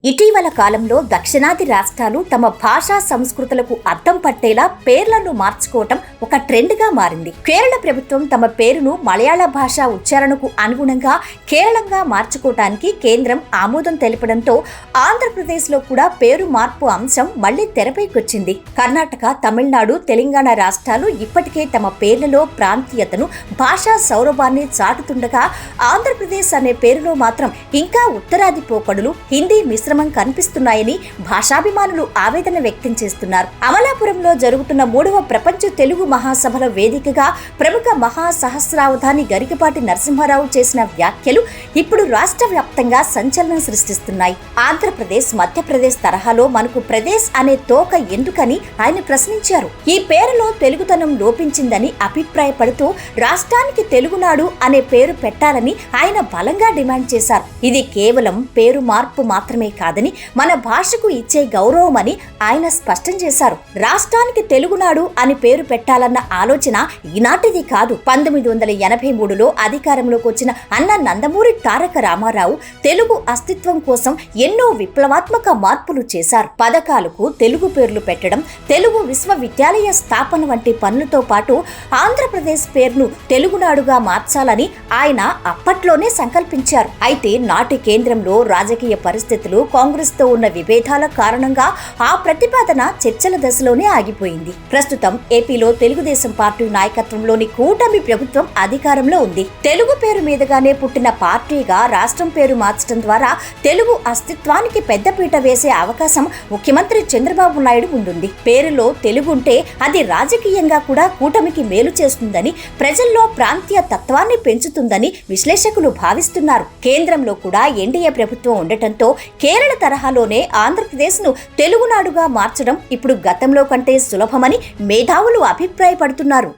ఇటీవల కాలంలో దక్షిణాది రాష్ట్రాలు తమ భాషా సంస్కృతులకు అద్దం పట్టేలా పేర్లను మార్చుకోవటం ఒక ట్రెండ్గా మారింది. కేరళ ప్రభుత్వం తమ పేరును మలయాళ భాష ఉచ్చారణకు అనుగుణంగా కేరళంగా మార్చుకోవటానికి కేంద్రం ఆమోదం తెలపడంతో ఆంధ్రప్రదేశ్లో కూడా పేరు మార్పు అంశం మళ్లీ తెరపైకొచ్చింది. కర్ణాటక, తమిళనాడు, తెలంగాణ రాష్ట్రాలు ఇప్పటికే తమ పేర్లలో ప్రాంతీయతను, భాషా సౌరభాన్ని చాటుతుండగా ఆంధ్రప్రదేశ్ అనే పేరులో మాత్రం ఇంకా ఉత్తరాది పోకడులు, హిందీ మిశ్రమం కనిపిస్తున్నాయని భాషాభిమానులు ఆవేదన వ్యక్తం చేస్తున్నారు. అమలాపురంలో జరుగుతున్న 3వ ప్రపంచ తెలుగు మహాసభల వేదికగా ప్రముఖ మహాసహస్రావధాని గరికపాటి నరసింహారావు చేసిన వ్యాఖ్యలు ఇప్పుడు రాష్ట్ర వ్యాప్తంగా సంచలనం సృష్టిస్తున్నాయి. ఆంధ్రప్రదేశ్, మధ్యప్రదేశ్ తరహాలో మనకు ప్రదేశ్ అనే తోక ఎందుకని ఆయన ప్రశ్నించారు. ఈ పేరులో తెలుగుతనం లోపించిందని అభిప్రాయపడుతూ రాష్ట్రానికి తెలుగునాడు అనే పేరు పెట్టాలని ఆయన బలంగా డిమాండ్ చేశారు. ఇది కేవలం పేరు మార్పు మాత్రమే కాదని మన భాషకు ఇచ్చే గౌరవమని ఆయన స్పష్టం చేశారు. రాష్ట్రానికి తెలుగునాడు అని పేరు పెట్టాలన్న ఆలోచన ఈనాటిది కాదు. 1983లో అధికారంలోకి వచ్చిన అన్న నందమూరి తారక రామారావు తెలుగు అస్తిత్వం కోసం ఎన్నో విప్లవాత్మక మార్పులు చేశారు. పథకాలకు తెలుగు పేర్లు పెట్టడం, తెలుగు విశ్వవిద్యాలయ స్థాపన వంటి పనులతో పాటు ఆంధ్రప్రదేశ్ పేరును తెలుగునాడుగా మార్చాలని ఆయన అప్పట్లోనే సంకల్పించారు. అయితే నాటి కేంద్రంలో రాజకీయ పరిస్థితులు, కాంగ్రెస్ తో ఉన్న విభేదాల కారణంగా ఆ ప్రతిపాదన చర్చల దశలోనే ఆగిపోయింది. ప్రస్తుతం ఏపీలో తెలుగుదేశం పార్టీ నాయకత్వంలోని కూటమి ప్రభుత్వం అధికారంలో ఉంది. తెలుగు పేరు మీదుగానే పుట్టిన పార్టీగా రాష్ట్రం పేరు మార్చడం ద్వారా తెలుగు అస్తిత్వానికి పెద్దపీట వేసే అవకాశం ముఖ్యమంత్రి చంద్రబాబు నాయుడు ముందుంది. పేరులో తెలుగుంటే అది రాజకీయంగా కూడా కూటమికి మేలు చేస్తుందని, ప్రజల్లో ప్రాంతీయ తత్వాన్ని పెంచుతుందని విశ్లేషకులు భావిస్తున్నారు. కేంద్రంలో కూడా ఎన్డీఏ ప్రభుత్వం ఉండటంతో కేరళ తరహాలోనే ఆంధ్రప్రదేశ్ను తెలుగునాడుగా మార్చడం ఇప్పుడు గతంలో కంటే సులభమని మేధావులు అభిప్రాయపడుతున్నారు.